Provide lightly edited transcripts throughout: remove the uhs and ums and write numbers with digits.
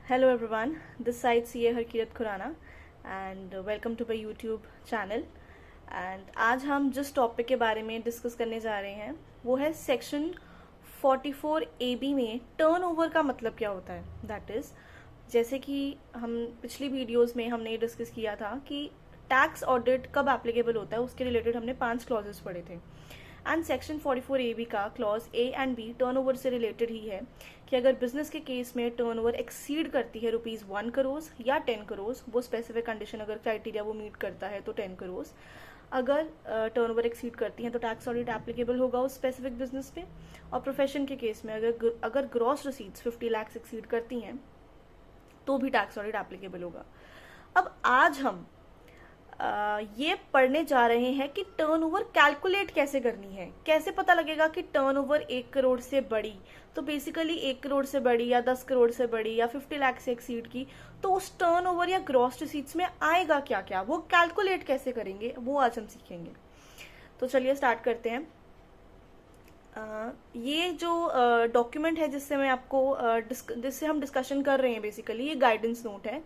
Hello everyone, this side CA Harkirat Khurana and welcome to my YouTube channel. And आज हम जिस topic के बारे में डिस्कस करने जा रहे हैं वो है सेक्शन 44AB में टर्नओवर का मतलब क्या होता है। दैट इज़ जैसे कि हम पिछली वीडियोस में हमने डिस्कस किया था कि टैक्स ऑडिट कब एप्लीकेबल होता है, उसके रिलेटेड हमने 5 क्लॉजेस पढ़े थे। एंड सेक्शन 44AB का clause A and B turnover से रिलेटेड ही है कि अगर बिजनेस के केस में टर्नओवर एक्सीड करती है ₹1 करोड़ या 10 करोड़, वो स्पेसिफिक कंडीशन अगर क्राइटेरिया वो मीट करता है तो 10 करोड़, अगर टर्नओवर एक्सीड करती है तो टैक्स ऑडिट एप्लीकेबल होगा उस स्पेसिफिक बिजनेस पे। और प्रोफेशन के केस में अगर ग्रॉस रिसीट्स 50 लाख एक्सीड करती हैं तो भी टैक्स ऑडिट एप्लीकेबल होगा। अब आज हम ये पढ़ने जा रहे हैं कि टर्नओवर कैलकुलेट कैसे करनी है, कैसे पता लगेगा कि टर्नओवर 1 करोड़ से बड़ी, तो बेसिकली 1 करोड़ से बड़ी या 10 करोड़ से बड़ी या 50 लाख से एक्सीड की, तो उस टर्नओवर या ग्रॉस रिसीट्स में आएगा क्या क्या, वो कैलकुलेट कैसे करेंगे वो आज हम सीखेंगे। तो चलिए स्टार्ट करते हैं। ये जो डॉक्यूमेंट है जिससे मैं आपको जिससे हम डिस्कशन कर रहे हैं, बेसिकली ये गाइडेंस नोट है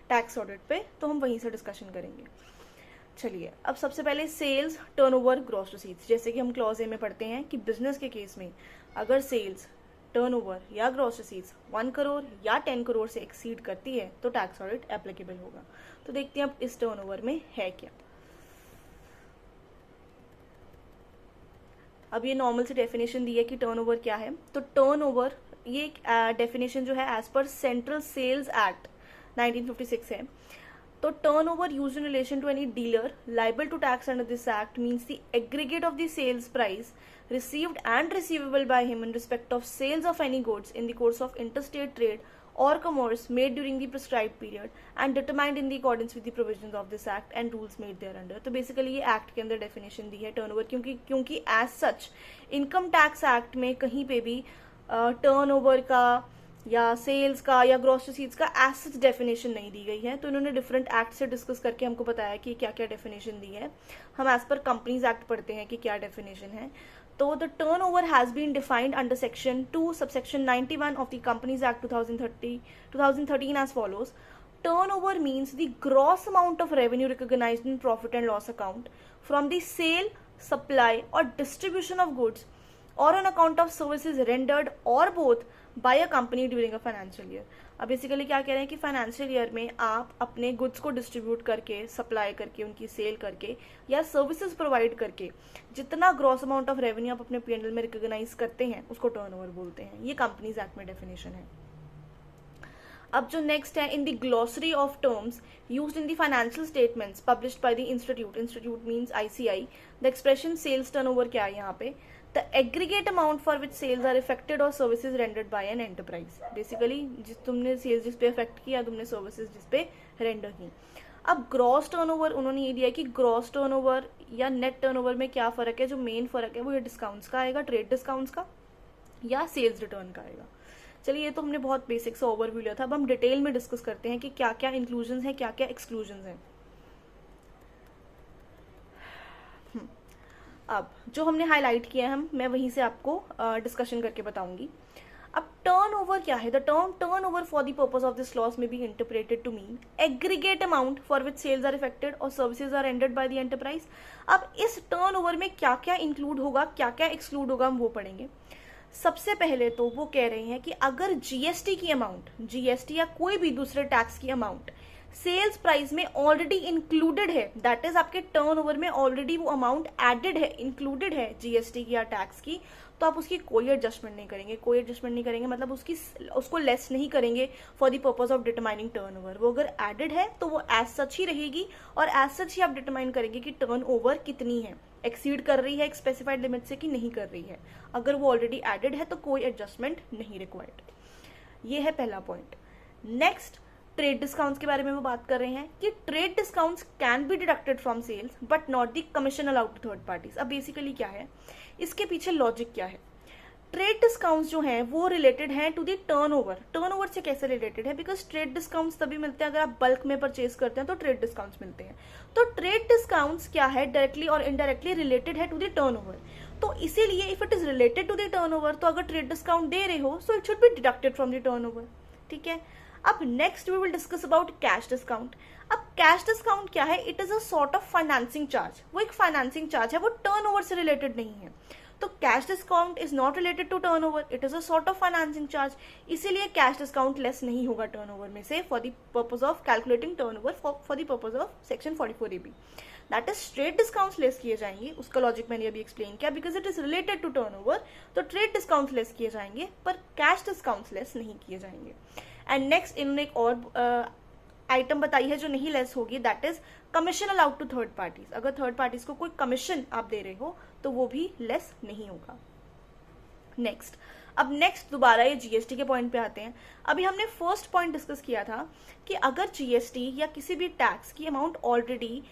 टैक्स ऑडिट पे, तो हम वहीं से डिस्कशन करेंगे। चलिए अब सबसे पहले सेल्स, टर्नओवर, ग्रॉस रिसीट्स। जैसे कि हम क्लॉज ए में पढ़ते हैं कि बिजनेस के केस में अगर सेल्स, टर्नओवर या ग्रॉस रिसीट्स 1 करोड़ या 10 करोड़ से एक्सीड करती है तो टैक्स ऑडिट एप्लीकेबल होगा। तो देखते हैं अब इस टर्नओवर में है क्या। अब ये नॉर्मल से डेफिनेशन दी है कि टर्नओवर क्या है। तो टर्नओवर ये एक डेफिनेशन जो है as per central sales act 1956 है। तो turnover used in relation to any dealer liable to tax under this act means the aggregate of the sales price received and receivable by him in respect of sales of any goods in the course of interstate trade or commerce made during the prescribed period and determined in the accordance with the provisions of this act and rules made thereunder। तो basically ये act के अंदर definition दी है turnover, क्योंकि as such income tax act में कहीं पे भी टर्नओवर का या सेल्स का या ग्रॉस रिसीट्स का एज सच डेफिनेशन नहीं दी गई है। तो इन्होंने डिफरेंट एक्ट से डिस्कस करके हमको बताया कि क्या क्या डेफिनेशन दी है। हम एज पर कंपनीज एक्ट पढ़ते हैं कि क्या डेफिनेशन है। तो the turnover has been defined under section 2 subsection 91 of the Companies Act 2013 as follows. Turnover means the gross amount of revenue recognised in profit and loss account from the sale, supply और distribution of goods or on account of services rendered or both by a company during a financial year। अब basically क्या कह रहे हैं कि financial year में आप अपने गुड्स को डिस्ट्रीब्यूट करके, सप्लाई करके, उनकी सेल करके या सर्विसेज प्रोवाइड करके जितना ग्रॉस अमाउंट ऑफ रेवेन्यू आप अपने P&L में रिकॉग्नाइज करते हैं उसको टर्नओवर बोलते हैं। ये कंपनीज एक्ट में डेफिनेशन है। अब जो नेक्स्ट है, in the glossary of terms used in the financial statements published by the institute means ICI, the expression sales turnover क्या है यहाँ पे, the aggregate amount for which sales are affected or services rendered by an enterprise। Basically तुमने sales जिस पे affect किया, तुमने services जिस पे रेंडर की। अब ग्रॉस टर्नओवर उन्होंने ये दिया कि ग्रॉस टर्नओवर या नेट टर्नओवर में क्या फर्क है। जो मेन फर्क है वो ये डिस्काउंट्स का आएगा, ट्रेड डिस्काउंट्स का या सेल्स रिटर्न का आएगा। चलिए ये तो हमने बहुत बेसिक सा ओवरव्यू लिया था। अब हम डिटेल में डिस्कस करते हैं कि क्या क्या इंक्लूजन है, क्या क्या एक्सक्लूजन है। अब जो हमने हाईलाइट किया है मैं वहीं से आपको डिस्कशन करके बताऊंगी। अब टर्नओवर क्या है। The term turnover for the purpose of this clause में be interpreted to mean aggregate amount for which sales are effected और services are rendered by the enterprise. अब इस टर्नओवर में क्या क्या इंक्लूड होगा, क्या क्या एक्सक्लूड होगा, हम वो पढ़ेंगे। सबसे पहले तो वो कह रहे हैं कि अगर जीएसटी की अमाउंट, जीएसटी या कोई भी दूसरे टैक्स की अमाउंट सेल्स प्राइस में ऑलरेडी इंक्लूडेड है, दैट इज आपके टर्नओवर में ऑलरेडी वो अमाउंट एडेड है, इंक्लूडेड है जीएसटी की या टैक्स की, तो आप उसकी कोई एडजस्टमेंट नहीं करेंगे। कोई एडजस्टमेंट नहीं करेंगे मतलब उसको लेस नहीं करेंगे for the purpose of determining turnover. वो अगर एडेड है तो वो एज सच ही रहेगी और एज सच ही आप डिटरमाइन करेंगे कि टर्नओवर कितनी है, एक्सीड कर रही है एक स्पेसिफाइड लिमिट से कि नहीं कर रही है। अगर वो ऑलरेडी एडेड है तो कोई एडजस्टमेंट नहीं रिक्वायर्ड। ये है पहला पॉइंट। नेक्स्ट, ट्रेड डिस्काउंट्स के बारे में वो बात कर रहे हैं कि trade discounts can be deducted from sales but not the commission allowed to third parties. अब बेसिकली क्या है, इसके पीछे लॉजिक क्या है। ट्रेड डिस्काउंट्स जो हैं वो रिलेटेड हैं टू द टर्नओवर। टर्नओवर से कैसे रिलेटेड है, बिकॉज ट्रेड डिस्काउंट्स तभी मिलते हैं अगर आप बल्क में परचेज करते हैं तो ट्रेड डिस्काउंट्स मिलते हैं। तो ट्रेड डिस्काउंट्स क्या है, डायरेक्टली और इनडायरेक्टली रिलेटेड है टू द टर्नओवर। तो इसीलिए if it is related to the turnover, तो अगर ट्रेड डिस्काउंट दे रहे हो so it should be deducted from the turnover. ठीक है। अब next we will discuss about cash discount. अब कैश डिस्काउंट क्या है? It is a sort of financing charge. वो एक फाइनेंसिंग चार्ज है, वो टर्नओवर से रिलेटेड नहीं है. तो cash discount is not related to turnover, it is a sort of financing charge. इसीलिए कैश डिस्काउंट लेस नहीं होगा टर्नओवर में से for the purpose of calculating turnover for the purpose of section 44AB. That is trade discounts less किए जाएंगे. उसका logic मैंने अभी एक्सप्लेन किया. Because it is related to turnover, तो ट्रेड डिस्काउंट्स लेस किए जाएंगे पर कैश डिस्काउंट्स लेस नहीं किए जाएंगे. एंड नेक्स्ट इन्होंने एक और आइटम बताई है जो नहीं लेस होगी, that is commission allowed to third parties. अगर थर्ड पार्टीज को कोई कमीशन आप दे रहे हो तो वो भी लेस नहीं होगा. नेक्स्ट, अब नेक्स्ट दोबारा ये जीएसटी के पॉइंट पे आते हैं. अभी हमने फर्स्ट पॉइंट डिस्कस किया था कि अगर जीएसटी या किसी भी टैक्स की अमाउंट ऑलरेडी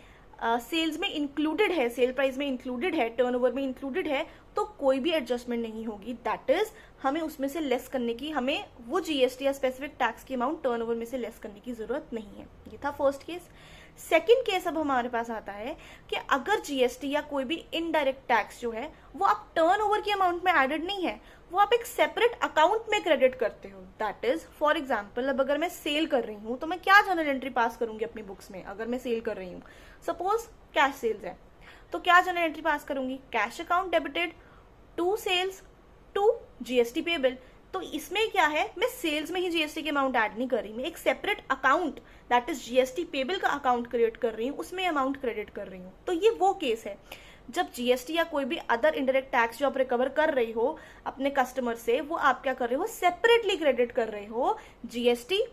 सेल्स में इंक्लूडेड है, सेल प्राइस में इंक्लूडेड है, टर्नओवर में इंक्लूडेड है, तो कोई भी एडजस्टमेंट नहीं होगी. दैट इज हमें उसमें से लेस करने की, हमें वो जीएसटी या स्पेसिफिक टैक्स की अमाउंट टर्नओवर में से लेस करने की जरूरत नहीं है. ये था फर्स्ट केस. सेकेंड केस अब हमारे पास आता है कि अगर जीएसटी या कोई भी इनडायरेक्ट टैक्स जो है वो आप टर्नओवर की अमाउंट में एडेड नहीं है, वो आप एक सेपरेट अकाउंट में क्रेडिट करते हो. दैट इज फॉर एग्जाम्पल, अब अगर मैं सेल कर रही हूँ तो मैं क्या जर्नल एंट्री पास करूंगी अपनी बुक्स में? अगर मैं सेल कर रही हूँ, सपोज कैश सेल्स है, तो क्या जर्नल एंट्री पास करूंगी? Cash account debited to sales to GST payable. तो इसमें क्या है, मैं सेल्स में ही जीएसटी की अमाउंट ऐड नहीं कर रही, मैं एक separate account that is GST payable का अकाउंट क्रिएट कर रही हूँ, उसमें अमाउंट क्रेडिट कर रही हूँ. तो ये वो केस है जब जीएसटी या कोई भी अदर इनडायरेक्ट टैक्स जो आप रिकवर कर रही हो अपने कस्टमर से, वो आप क्या कर रहे हो, सेपरेटली क्रेडिट कर रहे हो जीएसटी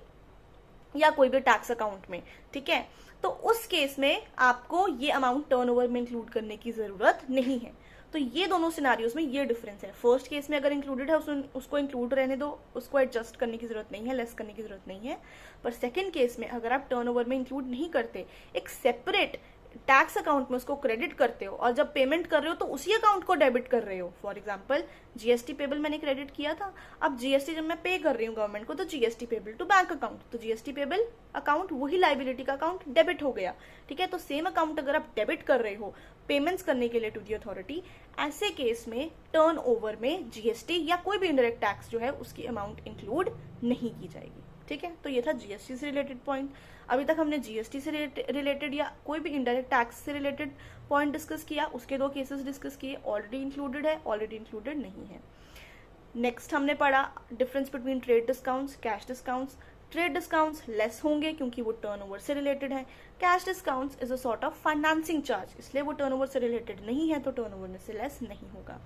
या कोई भी टैक्स अकाउंट में. ठीक है, तो उस केस में आपको ये अमाउंट टर्नओवर में इंक्लूड करने की जरूरत नहीं है. तो ये दोनों सिनारियोज में ये डिफरेंस है. फर्स्ट केस में अगर इंक्लूडेड है उसको इंक्लूड रहने दो, उसको एडजस्ट करने की जरूरत नहीं है, लेस करने की जरूरत नहीं है. पर सेकंड केस में अगर आप टर्नओवर में इंक्लूड नहीं करते, एक सेपरेट टैक्स अकाउंट में उसको क्रेडिट करते हो और जब पेमेंट कर रहे हो तो उसी अकाउंट को डेबिट कर रहे हो. फॉर एग्जांपल, जीएसटी पेबल मैंने क्रेडिट किया था, अब जीएसटी जब मैं पे कर रही हूँ गवर्नमेंट को, तो GST payable to bank account, तो जीएसटी पेबल अकाउंट वही लाइबिलिटी का अकाउंट डेबिट हो गया. ठीक है, तो सेम अकाउंट अगर आप डेबिट कर रहे हो पेमेंट्स करने के लिए टू दी अथॉरिटी, ऐसे केस में टर्न ओवर में जीएसटी या कोई भी इनडायरेक्ट टैक्स जो है उसकी अमाउंट इंक्लूड नहीं की जाएगी. ठीक है, तो ये था जीएसटी से रिलेटेड पॉइंट. अभी तक हमने जीएसटी से रिलेटेड या कोई भी इनडायरेक्ट टैक्स से रिलेटेड पॉइंट डिस्कस किया, उसके दो केसेस डिस्कस किए, ऑलरेडी इंक्लूडेड है, ऑलरेडी इंक्लूडेड नहीं है. नेक्स्ट हमने पढ़ा difference between trade discounts, cash discounts. Trade discounts less होंगे क्योंकि वो टर्नओवर से रिलेटेड है. Cash discounts is a sort of financing charge, इसलिए वो टर्नओवर से रिलेटेड नहीं है, तो टर्नओवर में से लेस नहीं होगा.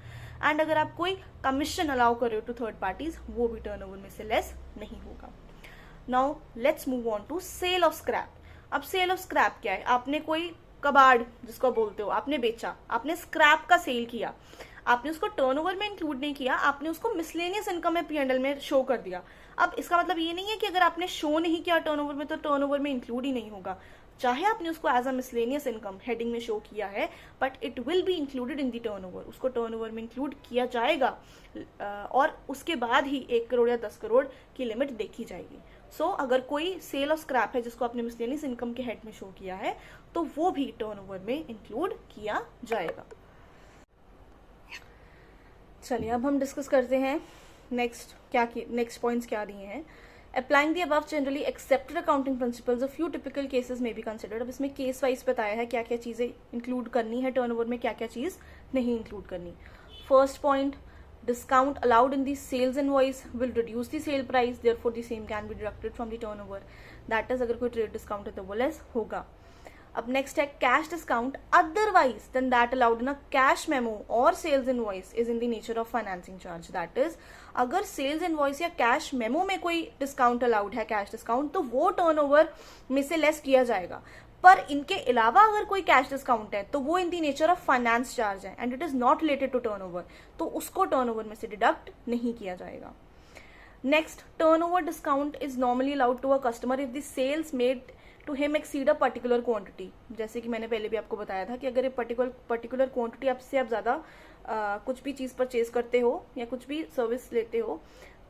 एंड अगर आप कोई कमीशन अलाउ कर रहे हो टू थर्ड पार्टीज, वो भी टर्नओवर में से लेस नहीं होगा. Now let's move on to sale of scrap. अब सेल ऑफ स्क्रैप क्या है? आपने कोई कबाड़ जिसको बोलते हो आपने बेचा, आपने स्क्रैप का सेल किया, आपने उसको टर्नओवर में इंक्लूड नहीं किया, आपने उसको मिसलेनियस इनकम में P&L में शो कर दिया. अब इसका मतलब ये नहीं है कि अगर आपने शो नहीं किया टर्नओवर में तो टर्नओवर में इंक्लूड ही नहीं होगा. चाहे आपने उसको as a miscellaneous income heading में शो किया है, but it will be included in the turnover. उसको टर्नओवर में इंक्लूड किया जाएगा और उसके बाद ही 1 करोड़ या 10 करोड़ की लिमिट देखी जाएगी. सो अगर कोई सेल ऑफ स्क्रैप है जिसको आपने मिसलेनियस इनकम के हेड में शो किया है, तो वो भी टर्नओवर में इंक्लूड किया जाएगा. चलिए अब हम डिस्कस करते हैं नेक्स्ट पॉइंट्स क्या दिए हैं. Applying the above generally accepted accounting principles, a few typical cases में बी कंसिडर्ड. अब इसमें केस वाइज बताया है क्या क्या चीजें इंक्लूड करनी है टर्नओवर में, क्या क्या चीज नहीं इंक्लूड करनी. First point, discount allowed in the sales invoice will reduce the sale price, therefore the same can be deducted from the turnover. That is अगर कोई trade discount है तो वो less होगा. अब next है cash discount otherwise than that allowed in a cash memo or sales invoice is in the nature of financing charge. That is अगर sales invoice या cash memo में कोई discount allowed है, cash discount, तो वो turnover में से less किया जाएगा. पर इनके अलावा अगर कोई कैश डिस्काउंट है तो वो in the nature of finance charge है and it is not related to turnover, तो उसको टर्नओवर में से डिडक्ट नहीं किया जाएगा. Next, turnover discount is normally allowed to a customer if the sales made to him exceed a particular quantity. जैसे कि मैंने पहले भी आपको बताया था कि अगर एक पर्टिकुलर क्वांटिटी आपसे आप ज्यादा कुछ भी चीज परचेज करते हो या कुछ भी सर्विस लेते हो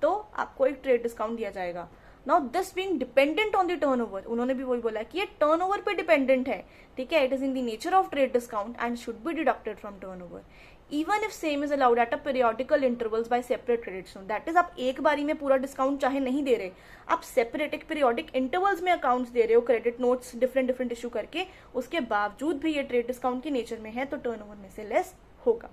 तो आपको एक ट्रेड डिस्काउंट दिया जाएगा. Now this being dependent on the turnover, उन्होंने भी वही बोला कि ये टर्नओवर पे डिपेंडेंट है. ठीक है, it is in the nature of trade discount and should be deducted from turnover. Even if same is allowed at a periodical intervals by separate credit note. That is आप एक बारी में पूरा discount चाहे नहीं दे रहे, आप सेपरेट पीरियोडिक इंटरवल्स में अकाउंट्स दे रहे हो, क्रेडिट नोट्स डिफरेंट इशू करके, उसके बावजूद भी ये ट्रेड डिस्काउंट की नेचर में है, तो टर्नओवर में से लेस होगा।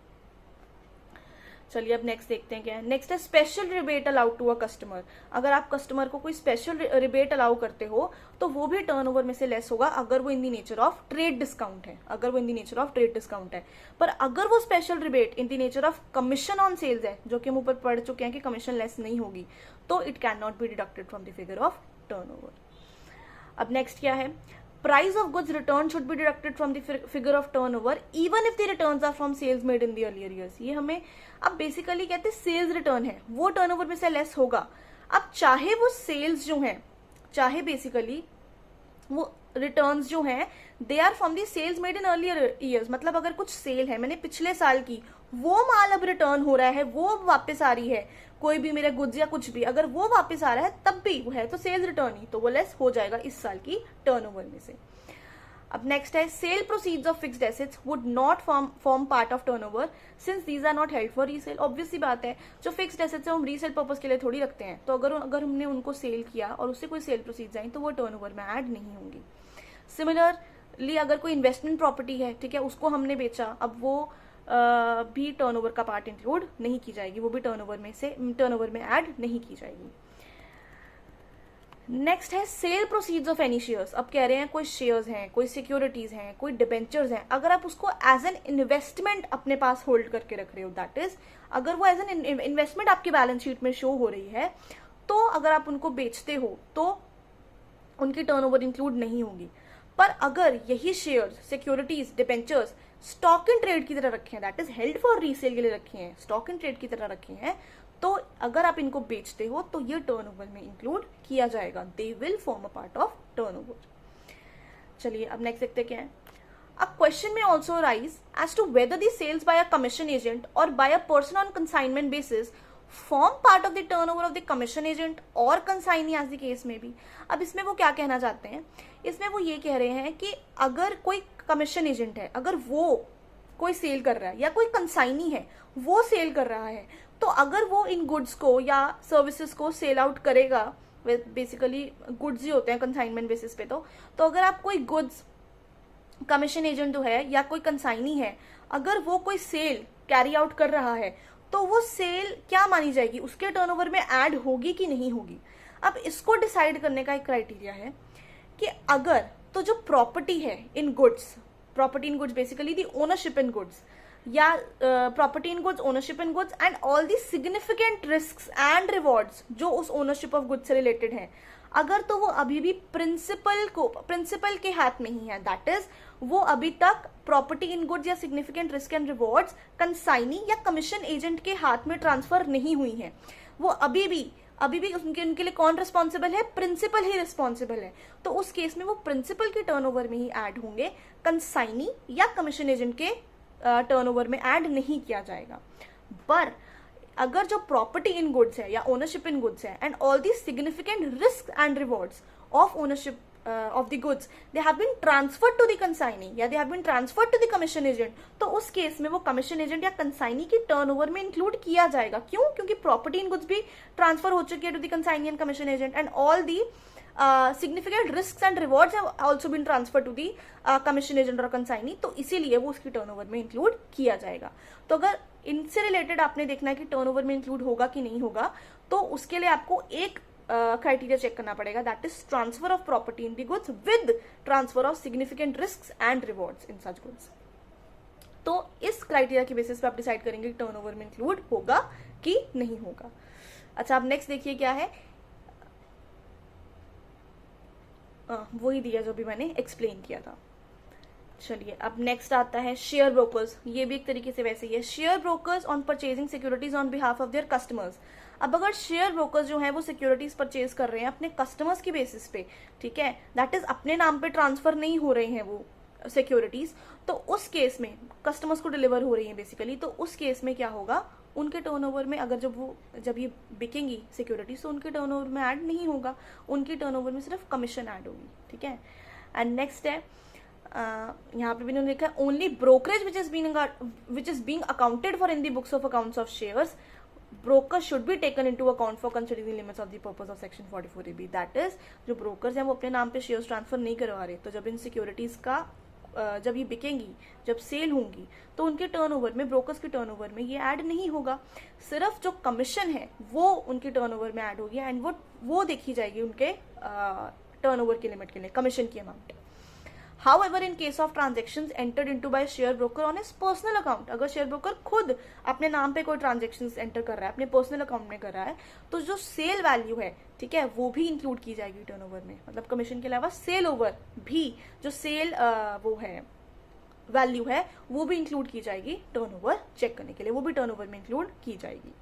चलिए अब नेक्स्ट देखते हैं क्या है। नेक्स्ट है special rebate allowed to a customer. अगर आप कस्टमर को कोई स्पेशल रिबेट अलाउ करते हो तो वो भी टर्नओवर में से लेस होगा अगर वो in the nature of trade discount है, अगर वो in the nature of trade discount है। पर अगर वो special rebate in the nature of commission on sales है, जो कि हम ऊपर पढ़ चुके हैं कि कमीशन लेस नहीं होगी, तो it can not be deducted from the figure of turnover. अब नेक्स्ट क्या है, price of goods returned should be deducted from the figure of turnover even if the returns are from sales made in the earlier years। ये हमें अब basically कहते हैं sales return है वो टर्नओवर में से लेस होगा। अब चाहे वो सेल्स जो है, चाहे बेसिकली वो रिटर्न्स जो हैं they are from the sales made in earlier years, मतलब अगर कुछ सेल है मैंने पिछले साल की, वो माल अब रिटर्न हो रहा है, वो वापस आ रही है, कोई भी मेरे गुड्स या कुछ भी अगर वो वापस आ रहा है तब भी वो है तो सेल्स रिटर्न ही, तो वो लेस हो जाएगा इस साल की टर्नओवर में से। अब नेक्स्ट है sale proceeds of fixed assets would not form part of turnover since these are not held for resale. Obvious सी बात है, जो फिक्स्ड एसेट्स है हम रीसेल पर्पस के लिए थोड़ी रखते हैं, तो अगर हमने उनको सेल किया और उससे कोई सेल प्रोसीड्स आई तो वो टर्नओवर में ऐड नहीं होंगी। सिमिलरली अगर कोई इन्वेस्टमेंट प्रॉपर्टी है, ठीक है, उसको हमने बेचा, अब वो भी टर्नओवर का पार्ट इंक्लूड नहीं की जाएगी, वो भी टर्नओवर में ऐड नहीं की जाएगी। नेक्स्ट है sale proceeds of any shares. अब कह रहे हैं कोई शेयर्स हैं, कोई सिक्योरिटीज हैं, कोई डिबेंचर्स हैं, अगर आप उसको एज एन इन्वेस्टमेंट अपने पास होल्ड करके रख रहे हो, दैट इज अगर वो एज एन इन्वेस्टमेंट आपकी बैलेंस शीट में शो हो रही है, तो अगर आप उनको बेचते हो तो उनकी टर्नओवर इंक्लूड नहीं होगी। पर अगर यही shares, securities, debentures stock in trade की तरह रखे हैं, that is held for resale के लिए रखे हैं, स्टॉक इन ट्रेड की तरह रखे हैं, तो अगर आप इनको बेचते हो तो ये टर्नओवर में इंक्लूड किया जाएगा, they will form a part of turnover. चलिए अब नेक्स्ट देखते क्या है। A question may also arise as to whether the sales by a commission agent or by a person on consignment basis form part of the turnover of the commission agent or consignee as the case may be। अब इसमें वो क्या कहना चाहते हैं, इसमें वो ये कह रहे हैं कि अगर कोई कमीशन एजेंट है, अगर वो कोई सेल कर रहा है या कोई कंसाइनी है वो सेल कर रहा है, तो अगर वो इन गुड्स को या सर्विसेज को सेल आउट करेगा, बेसिकली गुड्स ही होते हैं कंसाइनमेंट बेसिस पे, तो अगर आप कोई गुड्स कमीशन एजेंट जो है या कोई कंसाइनी है, अगर वो कोई सेल कैरी आउट कर रहा है तो वो सेल क्या मानी जाएगी, उसके टर्नओवर में ऐड होगी कि नहीं होगी। अब इसको डिसाइड करने का एक क्राइटेरिया है कि अगर तो जो प्रॉपर्टी है in goods, property in goods basically the ownership in goods या property in goods, ownership in goods and all the significant risks and rewards जो उस ओनरशिप ऑफ गुड्स से रिलेटेड है, अगर तो वो अभी भी प्रिंसिपल के हाथ में ही है, दैट इज वो अभी तक प्रॉपर्टी इन गुड्स या significant risk and rewards consignee या कमीशन एजेंट के हाथ में ट्रांसफर नहीं हुई है, वो अभी भी उनके लिए कौन रिस्पॉन्सिबल है, प्रिंसिपल ही रिस्पॉन्सिबल है, तो उस केस में वो प्रिंसिपल के टर्नओवर में ही ऐड होंगे, कंसाइनी या कमीशन एजेंट के टर्नओवर में ऐड नहीं किया जाएगा। पर अगर जो प्रॉपर्टी इन गुड्स है या ओनरशिप इन गुड्स है and all the significant risk and rewards of ownership of the goods they have been transferred to the consignee या they have been transferred to the commission agent, तो उस case में वो commission agent या consignee की turnover में include किया जाएगा। क्यों? क्योंकि प्रॉपर्टी इन गुड्स भी ट्रांसफर हो चुकी है to the consignee and commission agent and all the significant risks and rewards have also been transferred to the commission agent और consignee, तो इसीलिए वो उसकी टर्नओवर में इंक्लूड किया जाएगा। तो अगर इनसे रिलेटेड आपने देखना है कि टर्नओवर में इंक्लूड होगा कि नहीं होगा, तो उसके लिए आपको एक क्राइटेरिया चेक करना पड़ेगा, that is transfer of property in the goods with transfer of significant risks and rewards in such goods. तो इस क्राइटेरिया के बेसिस पे आप डिसाइड करेंगे कि टर्नओवर में इंक्लूड होगा कि नहीं होगा। अच्छा, अब नेक्स्ट देखिए क्या है, वही दिया जो भी मैंने एक्सप्लेन किया था। चलिए अब नेक्स्ट आता है शेयर ब्रोकर्स। ये भी एक तरीके से वैसे ही है, share brokers on purchasing securities on behalf of their customers. अब अगर शेयर ब्रोकर्स जो है वो सिक्योरिटीज परचेज कर रहे हैं अपने कस्टमर्स की बेसिस पे, ठीक है, दैट इज अपने नाम पे ट्रांसफर नहीं हो रहे हैं वो सिक्योरिटीज, तो उस केस में कस्टमर्स को डिलीवर हो रही है बेसिकली, तो उस केस में क्या होगा, उनके टर्नओवर में अगर जब ये बिकेंगी सिक्योरिटीज तो उनके टर्नओवर में ऐड नहीं होगा, उनकी टर्नओवर में सिर्फ कमीशन ऐड होगी, ठीक है। एंड नेक्स्ट है यहाँ पे भी उन्होंने लिखा है only brokerage which is being accounted for in the books of accounts of shares broker should be taken into account for considering limits of the purpose of section 44AB। That is जो brokers हैं वो अपने नाम पे shares transfer नहीं करवा रहे, तो जब इन सिक्योरिटीज का जब ये बिकेंगी, जब सेल होंगी, तो उनके टर्नओवर में, ब्रोकर्स के टर्नओवर में ये ऐड नहीं होगा। सिर्फ जो कमीशन है वो उनके टर्नओवर में ऐड होगी एंड वो देखी जाएगी उनके टर्नओवर की लिमिट के लिए, कमीशन की amount. However, in case of transactions entered into by share broker on his personal account, अगर शेयर ब्रोकर खुद अपने नाम पे कोई ट्रांजेक्शन्स एंटर कर रहा है, अपने पर्सनल अकाउंट में कर रहा है, तो जो सेल वैल्यू है, ठीक है, वो भी इंक्लूड की जाएगी टर्नओवर में। मतलब कमीशन के अलावा सेल ओवर भी, जो सेल वो है वैल्यू है, वो भी इंक्लूड की जाएगी टर्नओवर चेक करने के लिए, वो भी टर्नओवर में इंक्लूड की जाएगी।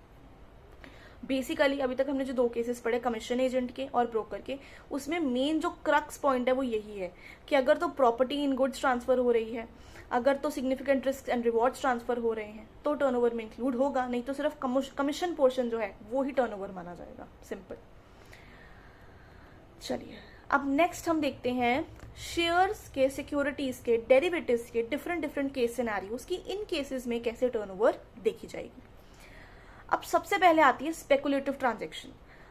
बेसिकली अभी तक हमने जो 2 केसेस पढ़े कमीशन एजेंट के और ब्रोकर के, उसमें मेन जो क्रक्स पॉइंट है वो यही है कि अगर तो प्रॉपर्टी इन गुड्स ट्रांसफर हो रही है, अगर तो significant risk and rewards transfer हो रहे हैं, तो टर्नओवर में इंक्लूड होगा, नहीं तो सिर्फ कमीशन पोर्शन जो है वो ही टर्नओवर माना जाएगा। सिंपल। चलिए अब नेक्स्ट हम देखते हैं शेयर्स के, सिक्योरिटीज के, डेरिवेटिव्स के डिफरेंट केस सिनेरियोस की इन केसेस में कैसे टर्नओवर देखी जाएगी। अब सबसे पहले आती है स्पेकुलेटिव ट्रांजैक्शन।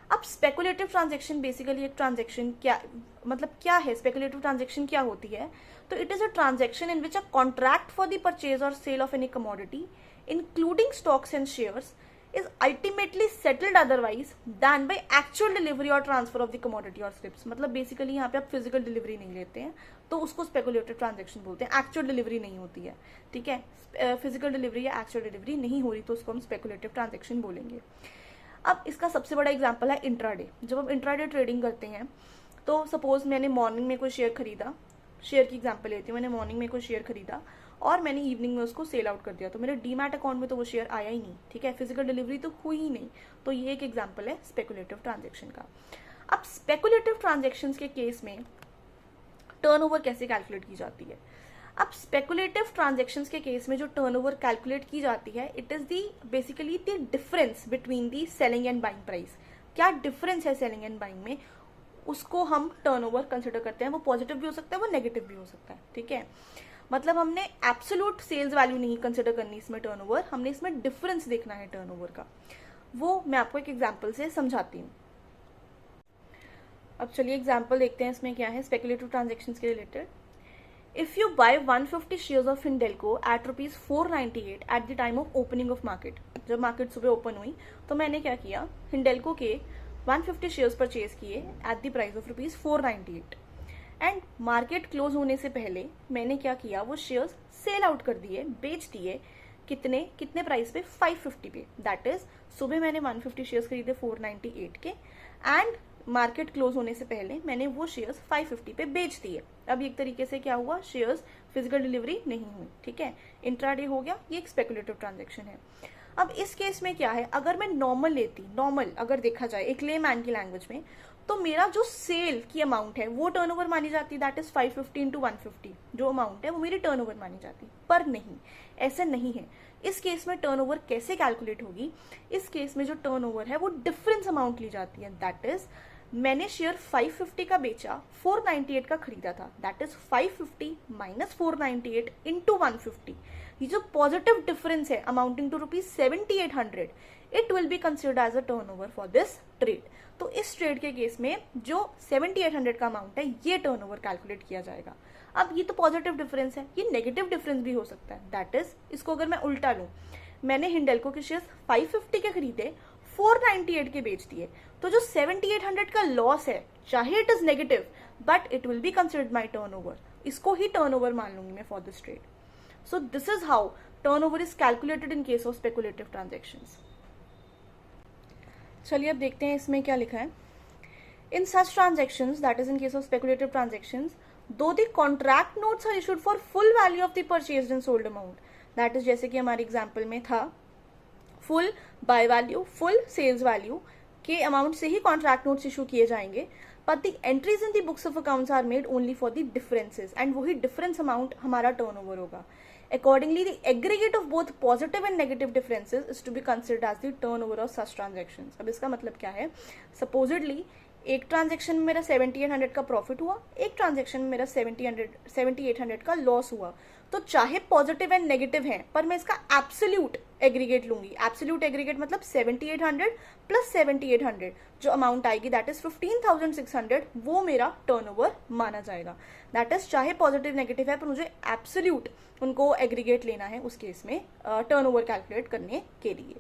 अब स्पेकुलेटिव ट्रांजैक्शन बेसिकली एक ट्रांजैक्शन क्या है, स्पेकुलेटिव ट्रांजैक्शन क्या होती है? तो it is a transaction in which a contract for the purchase और sale of any commodity including stocks and shares is ultimately settled otherwise than by actual delivery or transfer of the commodity or scripts। मतलब basically यहाँ पे आप physical delivery नहीं लेते हैं तो उसको स्पेकुलेटिव ट्रांजैक्शन बोलते हैं, एक्चुअल डिलीवरी नहीं होती है, ठीक है, फिजिकल डिलीवरी या एक्चुअल डिलीवरी नहीं हो रही तो उसको हम स्पेकुलेटिव ट्रांजैक्शन बोलेंगे। अब इसका सबसे बड़ा एग्जाम्पल है इंट्राडे। जब हम इंट्राडे ट्रेडिंग करते हैं तो सपोज मैंने मॉर्निंग में कोई शेयर खरीदा, शेयर की एग्जाम्पल लेती हूँ, मैंने मॉर्निंग में कोई शेयर खरीदा और मैंने इवनिंग में उसको सेल आउट कर दिया, तो मेरे डीमैट अकाउंट में तो वो शेयर आया ही नहीं, ठीक है, फिजिकल डिलीवरी तो हुई ही नहीं, तो ये एक एग्जांपल है स्पेकुलेटिव ट्रांजैक्शन का। अब स्पेकुलेटिव ट्रांजैक्शंस के केस में टर्नओवर कैसे कैलकुलेट की जाती है? अब स्पेकुलेटिव ट्रांजैक्शंस के केस में जो टर्नओवर कैलकुलेट की जाती है, it is the basically the difference between the selling and buying price. क्या डिफरेंस है सेलिंग एंड बाइंग में, उसको हम टर्नओवर कंसिडर करते हैं। वो पॉजिटिव भी हो सकता है, वो नेगेटिव भी हो सकता है, ठीक है। मतलब हमने एब्सोल्यूट सेल्स वैल्यू नहीं कंसिडर करनी इसमें टर्नओवर, हमने इसमें डिफरेंस देखना है टर्नओवर का। वो मैं आपको एक एग्जांपल से समझाती हूँ। अब चलिए एग्जांपल देखते हैं इसमें क्या है स्पेकुलेटिव ट्रांजैक्शंस के रिलेटेड। If you buy 150 shares of Hindalco at ₹498 at the time of opening of market. जब मार्केट सुबह ओपन हुई तो मैंने क्या किया, हिंडेल्को के 150 शेयर्स परचेज किए at the price of ₹498 and market close होने से पहले मैंने क्या किया, वो शेयर्स सेल आउट कर दिए, बेच दिए। कितने प्राइस पे? 550 पे। दैट इज सुबह मैंने 150 शेयर्स खरीदे 498 के एंड मार्केट क्लोज होने से पहले मैंने वो शेयर्स 550 पे बेच दिए। अब एक तरीके से क्या हुआ, शेयर्स फिजिकल डिलीवरी नहीं हुई, ठीक है, इंट्राडे हो गया, ये एक स्पेकुलेटिव ट्रांजैक्शन है। अब इस केस में क्या है, अगर मैं नॉर्मल लेती, नॉर्मल अगर देखा जाए एक लेमैन की लैंग्वेज में, तो मेरा जो सेल की अमाउंट है वो टर्नओवर मानी जाती है, दैट इज 550 इंटू 150 जो अमाउंट है वो मेरी टर्नओवर मानी जाती है। पर नहीं, ऐसे नहीं है। इस केस में टर्नओवर कैसे कैलकुलेट होगी, इस केस में जो टर्नओवर है वो डिफरेंस अमाउंट ली जाती है। दैट इज मैंने शेयर 550 का बेचा, 498 का खरीदा था, दैट इज 550 माइनस 498 इंटू 150। ये जो पॉजिटिव डिफरेंस है amounting to ₹7800, it will be considered as a turnover for this trade. तो इस ट्रेड के केस में जो 7800 का अमाउंट है ये टर्नओवर कैलकुलेट किया जाएगा। अब ये तो पॉजिटिव डिफरेंस है, ये नेगेटिव डिफरेंस भी हो सकता है। दैट इज इसको अगर मैं उल्टा लूं, मैंने हिंडेल्को के शेयर्स 550 के खरीदे, 498 के बेच दिए, तो जो 7800 का लॉस है, चाहे it is negative but it will be considered my turnover, इसको ही टर्नओवर मान लूंगी मैं for this trade. So this is how turnover is calculated in case of speculative transactions. चलिए अब देखते हैं इसमें क्या लिखा है। In such transactions, that is in case of speculative transactions, though the contract notes are issued for full value of the purchased and sold amount, that is जैसे कि हमारे एग्जाम्पल में था full buy value, full sales value के amount से ही contract notes issue किए जाएंगे, but the entries in the books of accounts are made only for the differences, and वही difference amount हमारा turnover होगा। Accordingly, the aggregate of both positive and negative differences is to be considered as the turnover of such transactions. अब इसका मतलब क्या है, supposedly एक transaction में मेरा 7800 का प्रॉफिट हुआ, एक ट्रांजेक्शन में मेरा 7800 का लॉस हुआ। तो चाहे पॉजिटिव एंड नेगेटिव है, पर मैं इसका एब्सोल्यूट एग्रीगेट लूंगी। एब्सोल्यूट एग्रीगेट मतलब 7800 प्लस 7800 जो अमाउंट आएगी दैट इज 15,600, वो मेरा टर्नओवर माना जाएगा। दैट इज चाहे पॉजिटिव नेगेटिव है, पर मुझे एब्सोल्यूट उनको एग्रीगेट लेना है उस केस में टर्नओवर कैलकुलेट करने के लिए।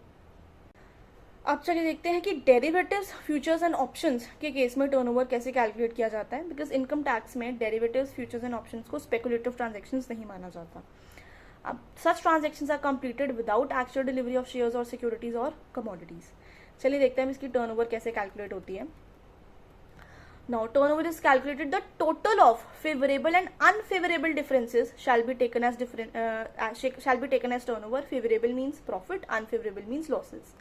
अब चलिए देखते हैं कि डेरिवेटिव्स, फ्यूचर्स एंड ऑप्शंस के केस में टर्नओवर कैसे कैलकुलेट किया जाता है, बिकॉज इनकम टैक्स में डेरिवेटिव्स, फ्यूचर्स एंड ऑप्शंस को स्पेकुलेटिव ट्रांजैक्शंस नहीं माना जाता। अब such transactions are completed without actual delivery of shares और सिक्योरिटीज और कमोडिटीज। चलिए देखते हैं इसकी टर्नओवर कैसे कैलकुलेट होती है। Now turnover is calculated. The total of favorable and unfavorable differences shall be taken as turnover. Favorable means profit, unfavorable means losses.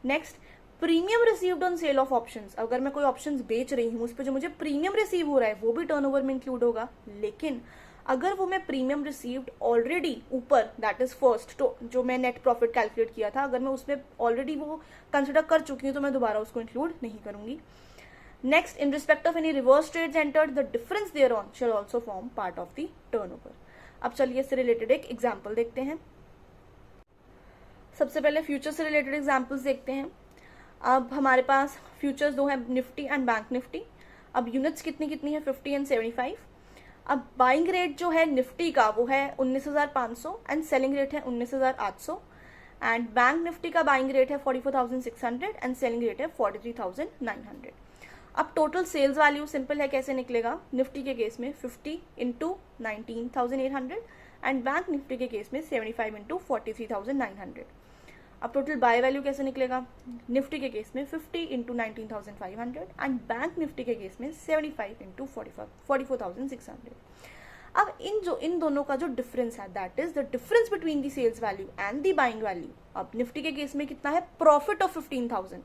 Next, premium received on sale of options. अगर मैं कोई options बेच रही हूँ, उस पर जो मुझे प्रीमियम रिसीव हो रहा है वो भी टर्नओवर में इंक्लूड होगा। लेकिन अगर वो मैं प्रीमियम रिसीव्ड ऑलरेडी ऊपर, दैट इज फर्स्ट, तो जो मैं नेट प्रॉफिट कैलकुलेट किया था, अगर मैं उसमें ऑलरेडी वो कंसिडर कर चुकी हूँ तो मैं दोबारा उसको इंक्लूड नहीं करूंगी। Next, in respect of any reverse trades entered, the difference thereon shall also form part of the turnover. अब चलिए इससे रिलेटेड एक एग्जांपल देखते हैं। सबसे पहले फ्यूचर से रिलेटेड एग्जांपल्स देखते हैं। अब हमारे पास फ्यूचर्स दो हैं, निफ्टी एंड बैंक निफ्टी। अब यूनिट्स कितनी कितनी है, 50 एंड 75। अब बाइंग रेट जो है निफ्टी का वो है 19,500 एंड सेलिंग रेट है 19,800 एंड बैंक निफ्टी का बाइंग रेट है 44,600 एंड सेलिंग रेट है 43,900। अब टोटल सेल्स वैल्यू सिंपल है, कैसे निकलेगा? निफ्टी के केस में 50 इंटू 19,800 एंड बैंक निफ्टी के केस में 75 इंटू 43,900। अब टोटल बाय वैल्यू कैसे निकलेगा? निफ्टी के केस में 50 इंटू 19,500 एंड बैंक निफ्टी के केस में 75 इंटू 44,600। अब इन दोनों का जो डिफरेंस है that is the difference between the sales value and the buying value. अब निफ्टी के केस में कितना है? Profit of 15,000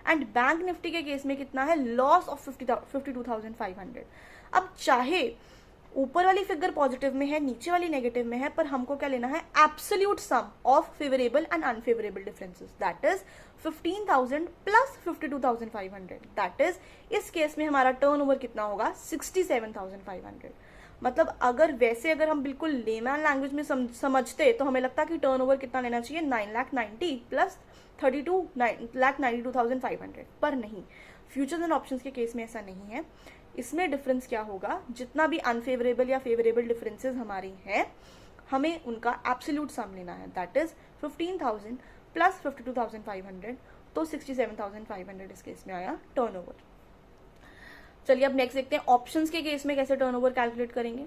and bank Nifty के केस में कितना है? Loss of 52,500। अब चाहे ऊपर वाली फिगर पॉजिटिव में है, नीचे वाली नेगेटिव में है, पर हमको क्या लेना है? Absolute sum of favourable and unfavourable differences, that is 15,000 plus 52,500। That is इस केस में हमारा टर्नओवर कितना होगा? 67,500। मतलब अगर हम बिल्कुल लेमैन लैंग्वेज में समझते तो हमें लगता कि टर्नओवर कितना लेना चाहिए? 9,90,000 प्लस 9,92,500, पर नहीं, फ्यूचर्स एंड ऑप्शंस के केस में ऐसा नहीं है। इसमें डिफरेंस क्या होगा? जितना भी अनफेवरेबल या फेवरेबल डिफरेंसेस हमारी हैं, हमें उनका एब्सोल्यूट सम लेना है, दैट इज 15,000 प्लस 52,500, तो 67,500 इस केस में आया टर्नओवर। चलिए अब नेक्स्ट देखते हैं ऑप्शंस के केस में कैसे टर्नओवर कैलकुलेट करेंगे।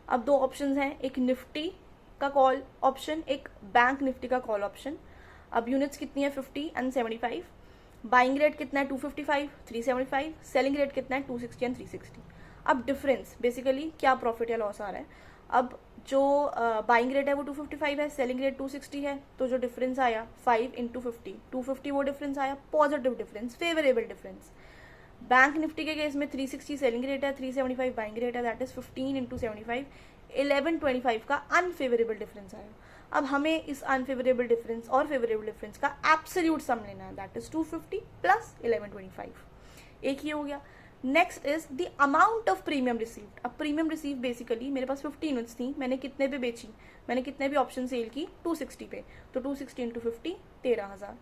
अब दो ऑप्शंस हैं, एक निफ्टी का कॉल ऑप्शन, एक बैंक निफ्टी का कॉल ऑप्शन। अब यूनिट्स कितनी है? 50 एंड 75। बाइंग रेट कितना है? 255, 375। सेलिंग रेट कितना है? 260 एंड 360। अब डिफरेंस बेसिकली क्या प्रॉफिट या लॉस आ रहा है? अब जो बाइंग रेट है वो 255 है, सेलिंग रेट 260 है, तो जो डिफरेंस आया 5 इंटू 50, 250 वो डिफरेंस आया, positive difference, favourable difference. Bank Nifty के केस में 360 सेलिंग रेट है, 375 बाइंग रेट है, दैट इज 15 इंटू 75, 1125 का अनफेवरेबल डिफरेंस आया। अब हमें इस अनफेवरेबल डिफरेंस और फेवरेबल डिफरेंस का एब्सोल्यूट सम लेना है, दैट इज 250 प्लस 1125। एक ही हो गया। Next is the amount of premium received. अब प्रीमियम रिसीव बेसिकली मेरे पास 50 यूनिट्स थी, मैंने कितने पे बेची? मैंने कितने भी ऑप्शन सेल की? 260 पे, तो 260 इंटू 50 13,000।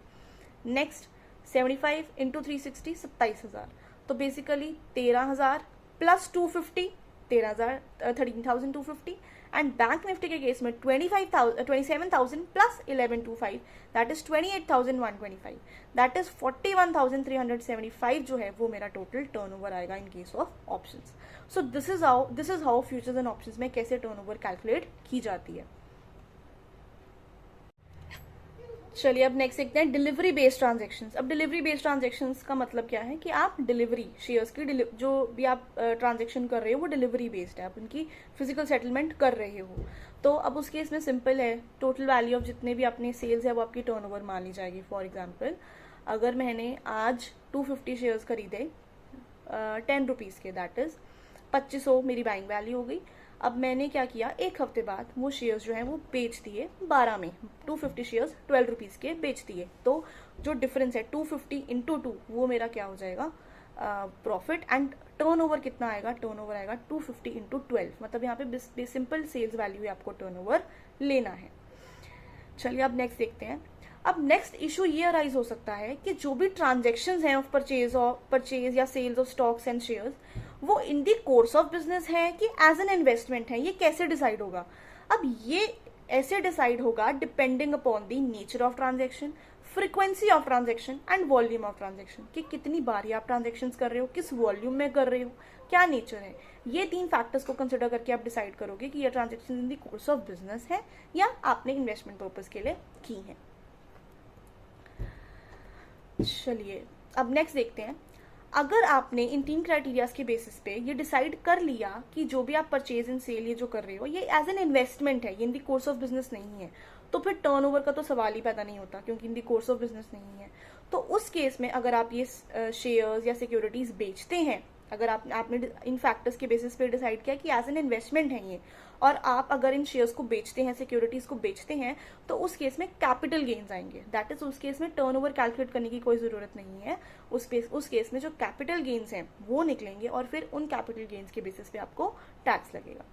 नेक्स्ट 75 इंटू 360 27,000, तो basically 13,000 plus 250 13,250। And bank Nifty के केस में 27,000 plus 1125, that is 28,125, that is 41,375 जो है वो मेरा टोटल टर्नओवर आएगा in case of options. So this is how futures and options में कैसे टर्नओवर कैलकुलेट की जाती है। चलिए अब नेक्स्ट देखते हैं डिलीवरी बेस्ड ट्रांजेक्शन्स। अब डिलीवरी बेस्ड ट्रांजेक्शन्स का मतलब क्या है कि आप डिलीवरी शेयर्स की जो भी आप ट्रांजेक्शन कर रहे हो वो डिलीवरी बेस्ड है, आप उनकी फिजिकल सेटलमेंट कर रहे हो। तो अब उस केस में सिंपल है, टोटल वैल्यू ऑफ जितने भी अपने सेल्स है वो आपकी टर्नओवर मान ली जाएगी। फॉर एग्जाम्पल अगर मैंने आज 250 शेयर्स खरीदे 10 रुपीज़ के, दैट इज 2500 मेरी बाइंग वैल्यू हो गई। अब मैंने क्या किया, एक हफ्ते बाद वो शेयर्स जो हैं वो बेच दिए 12 में, 250 शेयर्स 12 रुपीज़ के बेच दिए। तो जो डिफरेंस है 250 इंटू 2 वो मेरा क्या हो जाएगा? प्रॉफिट एंड टर्नओवर कितना आएगा, टर्नओवर आएगा 250 इंटू 12, मतलब यहाँ पे सिंपल सेल्स वैल्यू आपको टर्नओवर लेना है। चलिए अब नेक्स्ट देखते हैं। अब नेक्स्ट इशू ये अराइज हो सकता है कि जो भी ट्रांजेक्शन्स हैं ऑफ परचेज या sales of stocks and shares, वो in the course of business है कि एज एन इन्वेस्टमेंट है, ये कैसे डिसाइड होगा। अब ये ऐसे डिसाइड होगा depending upon the nature of transaction, frequency of transaction and volume of transaction, कि कितनी बार आप ट्रांजेक्शन्स कर रहे हो, किस वॉल्यूम में कर रहे हो, क्या नेचर है। ये 3 फैक्टर्स को कंसिडर करके आप डिसाइड करोगे कि ये transaction in the course of business है या आपने इन्वेस्टमेंट पर्पज के लिए की है। चलिए अब नेक्स्ट देखते हैं। अगर आपने इन 3 क्राइटेरियाज के बेसिस पे ये डिसाइड कर लिया कि जो भी आप परचेज एंड सेल ये जो कर रहे हो ये एज एन इन्वेस्टमेंट है, ये इन दी कोर्स ऑफ बिजनेस नहीं है, तो फिर टर्नओवर का तो सवाल ही पैदा नहीं होता, क्योंकि इन दी कोर्स ऑफ बिजनेस नहीं है। तो उस केस में अगर आप ये शेयर्स या सिक्योरिटीज बेचते हैं, अगर आपने इन फैक्टर्स के बेसिस पे डिसाइड किया कि एज एन इन्वेस्टमेंट है ये, और आप अगर इन शेयर्स को बेचते हैं, सिक्योरिटीज को बेचते हैं, तो उस केस में कैपिटल गेन्स आएंगे। दैट इज उस केस में टर्नओवर कैलकुलेट करने की कोई जरूरत नहीं है। उस केस में जो कैपिटल गेन्स हैं वो निकलेंगे और फिर उन कैपिटल गेन्स के बेसिस पे आपको टैक्स लगेगा।